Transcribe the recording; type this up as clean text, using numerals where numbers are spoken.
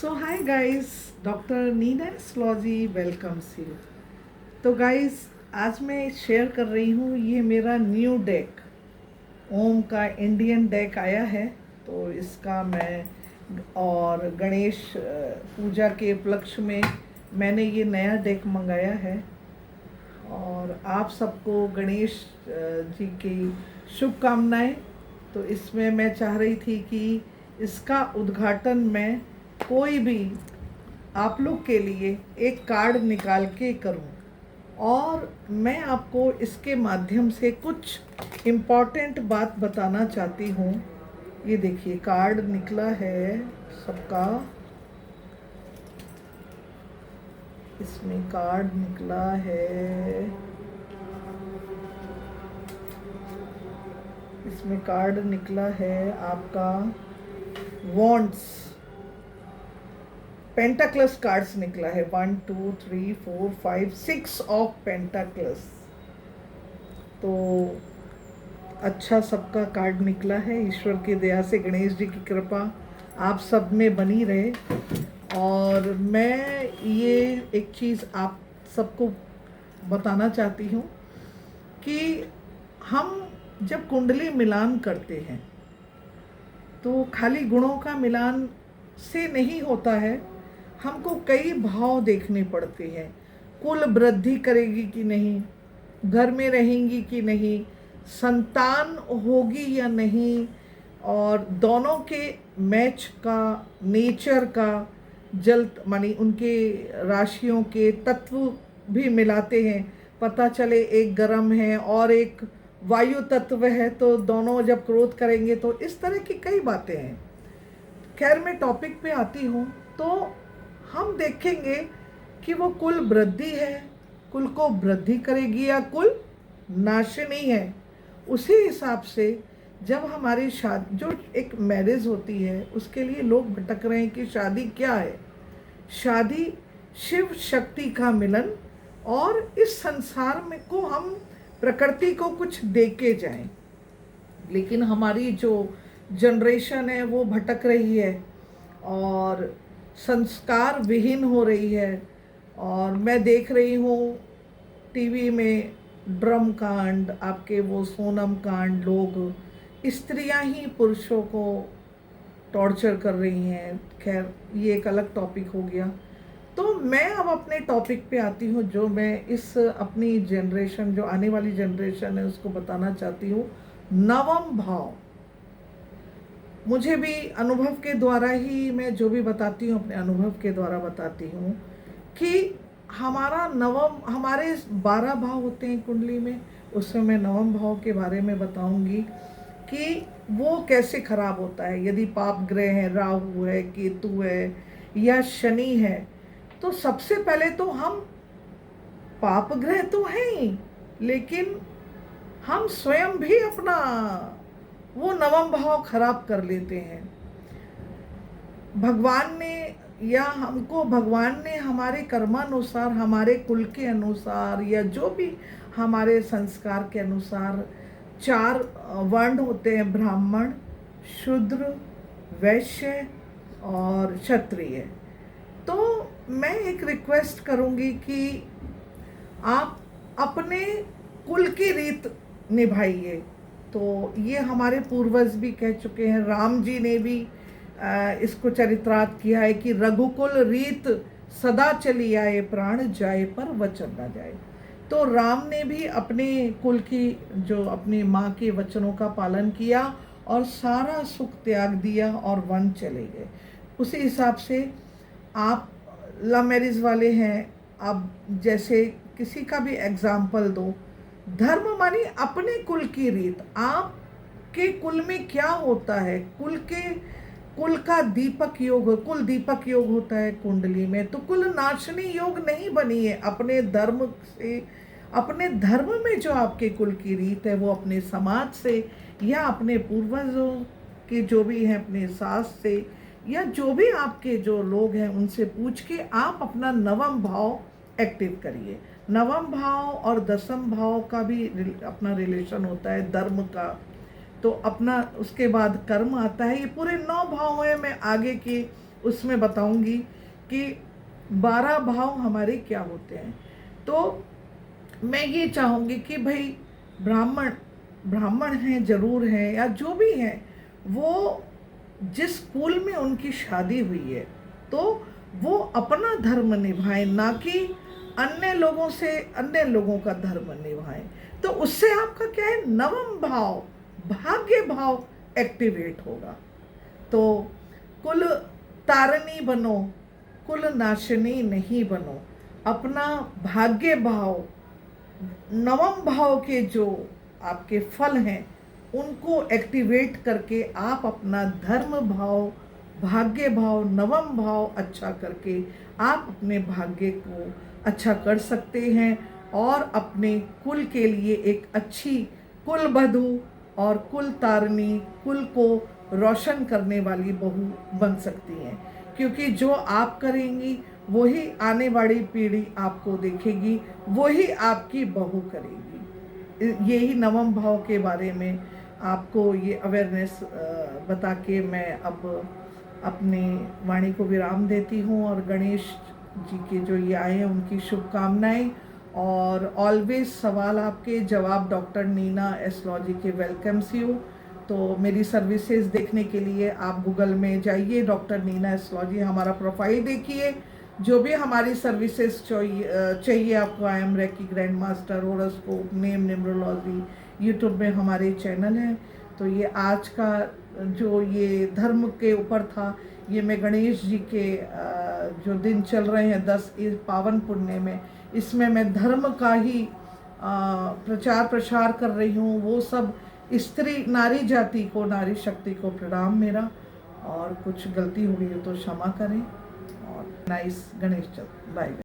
So hi guys, doctor Neena astrology welcomes you. तो guys, आज मैं शेयर कर रही हूँ ये मेरा न्यू डेक ओम का इंडियन डेक आया है। तो इसका मैं और गणेश पूजा के उपलक्ष्य में मैंने ये नया डेक मंगाया है और आप सबको गणेश जी की शुभकामनाएं। तो इसमें मैं चाह रही थी कि इसका उद्घाटन मैं कोई भी आप लोग के लिए एक कार्ड निकाल के करूं और मैं आपको इसके माध्यम से कुछ इम्पॉर्टेंट बात बताना चाहती हूं। ये देखिए कार्ड निकला है सबका, इसमें कार्ड निकला है, इसमें कार्ड निकला है आपका वॉन्ड्स पेंटाक्लस कार्ड्स निकला है 1 2 3 4 5 6 ऑफ पेंटाक्लस। तो अच्छा सबका कार्ड निकला है। ईश्वर की दया से, गणेश जी की कृपा आप सब में बनी रहे। और मैं ये एक चीज़ आप सबको बताना चाहती हूँ कि हम जब कुंडली मिलान करते हैं तो खाली गुणों का मिलान से नहीं होता है, हमको कई भाव देखने पड़ते हैं। कुल वृद्धि करेगी कि नहीं, घर में रहेंगी कि नहीं, संतान होगी या नहीं, और दोनों के मैच का, नेचर का, जल मानी उनके राशियों के तत्व भी मिलाते हैं। पता चले एक गर्म है और एक वायु तत्व है तो दोनों जब क्रोध करेंगे तो इस तरह की कई बातें हैं। खैर, मैं टॉपिक पे आती हूँ। तो हम देखेंगे कि वो कुल वृद्धि है, कुल को वृद्धि करेगी या कुल नाशनी है। उसी हिसाब से जब हमारी शादी, जो एक मैरिज होती है, उसके लिए लोग भटक रहे हैं कि शादी क्या है। शादी शिव शक्ति का मिलन और इस संसार में को हम प्रकृति को कुछ दे के जाएं। लेकिन हमारी जो जनरेशन है वो भटक रही है और संस्कार विहीन हो रही है। और मैं देख रही हूँ टीवी में ड्रम कांड, आपके वो सोनम कांड, लोग स्त्रियां ही पुरुषों को टॉर्चर कर रही हैं। खैर, ये एक अलग टॉपिक हो गया। तो मैं अब अपने टॉपिक पे आती हूँ, जो मैं इस अपनी जनरेशन, जो आने वाली जनरेशन है, उसको बताना चाहती हूँ। नवम भाव, मुझे भी अनुभव के द्वारा ही, मैं जो भी बताती हूँ अपने अनुभव के द्वारा बताती हूँ कि हमारा नवम, हमारे 12 भाव होते हैं कुंडली में, उसमें मैं नवम भाव के बारे में बताऊंगी कि वो कैसे खराब होता है। यदि पाप ग्रह है, राहु है, केतु है या शनि है, तो सबसे पहले तो हम, पाप ग्रह तो हैं ही, लेकिन हम स्वयं भी अपना वो नवम भाव खराब कर लेते हैं। भगवान ने, या हमको भगवान ने हमारे कर्मानुसार, हमारे कुल के अनुसार, या जो भी हमारे संस्कार के अनुसार 4 वर्ण होते हैं: ब्राह्मण, शूद्र, वैश्य और क्षत्रिय। तो मैं एक रिक्वेस्ट करूंगी कि आप अपने कुल की रीत निभाइए। तो ये हमारे पूर्वज भी कह चुके हैं। राम जी ने भी इसको चरित्रार्थ किया है कि रघुकुल रीत सदा चली आए, प्राण जाए पर वचन न जाए। तो राम ने भी अपने कुल की, जो अपनी माँ के वचनों का पालन किया और सारा सुख त्याग दिया और वन चले गए। उसी हिसाब से आप लव मैरिज वाले हैं, आप जैसे किसी का भी एग्जाम्पल दो। धर्म मानी अपने कुल की रीत, आपके कुल में क्या होता है, कुल का दीपक योग, कुल दीपक योग होता है कुंडली में। तो कुल नाशनी योग नहीं बनी है। अपने धर्म से, अपने धर्म में जो आपके कुल की रीत है, वो अपने समाज से या अपने पूर्वजों के जो भी हैं, अपने सास से, या जो भी आपके जो लोग हैं उनसे पूछ के आप अपना नवम भाव एक्टिव करिए। नवम भाव और दसम भाव का भी अपना रिलेशन होता है धर्म का। तो अपना उसके बाद कर्म आता है। ये पूरे 9 भाव हैं, मैं आगे की उसमें बताऊंगी कि 12 भाव हमारे क्या होते हैं। तो मैं ये चाहूँगी कि भाई ब्राह्मण ब्राह्मण हैं, जरूर हैं, या जो भी हैं, वो जिस कुल में उनकी शादी हुई है तो वो अपना धर्म निभाएं, ना कि अन्य लोगों से अन्य लोगों का धर्म निभाएं। तो उससे आपका क्या है, नवम भाव, भाग्य भाव एक्टिवेट होगा। तो कुल तारनी बनो, कुल नाशनी नहीं बनो। अपना भाग्य भाव, नवम भाव के जो आपके फल हैं उनको एक्टिवेट करके आप अपना धर्म भाव, भाग्य भाव, नवम भाव अच्छा करके आप अपने भाग्य को अच्छा कर सकते हैं और अपने कुल के लिए एक अच्छी कुल वधू और कुल तारनी, कुल को रोशन करने वाली बहू बन सकती हैं। क्योंकि जो आप करेंगी वही आने वाली पीढ़ी आपको देखेगी, वही आपकी बहू करेगी। यही नवम भाव के बारे में आपको ये अवेयरनेस बता के मैं अब अपनी वाणी को विराम देती हूँ। और गणेश जी के जो ये आए हैं उनकी शुभकामनाएं, और ऑलवेज सवाल आपके जवाब डॉक्टर नीना एस्ट्रोलॉजी के वेलकम्स यू। तो मेरी सर्विसेज देखने के लिए आप गूगल में जाइए, डॉक्टर नीना एस्ट्रोलॉजी, हमारा प्रोफाइल देखिए। जो भी हमारी सर्विसेज चाहिए आपको, I am reiki grand master, horoscope, name numerology, YouTube में हमारे चैनल हैं। तो ये आज का जो ये धर्म के ऊपर था, ये मैं गणेश जी के जो दिन चल रहे हैं 10 इस पावन पुण्य में, इसमें मैं धर्म का ही प्रचार प्रसार कर रही हूँ। वो सब स्त्री नारी जाति को, नारी शक्ति को प्रणाम मेरा, और कुछ गलती हो गई हो तो क्षमा करें। और नाइस गणेश चतुर्थी, बाय।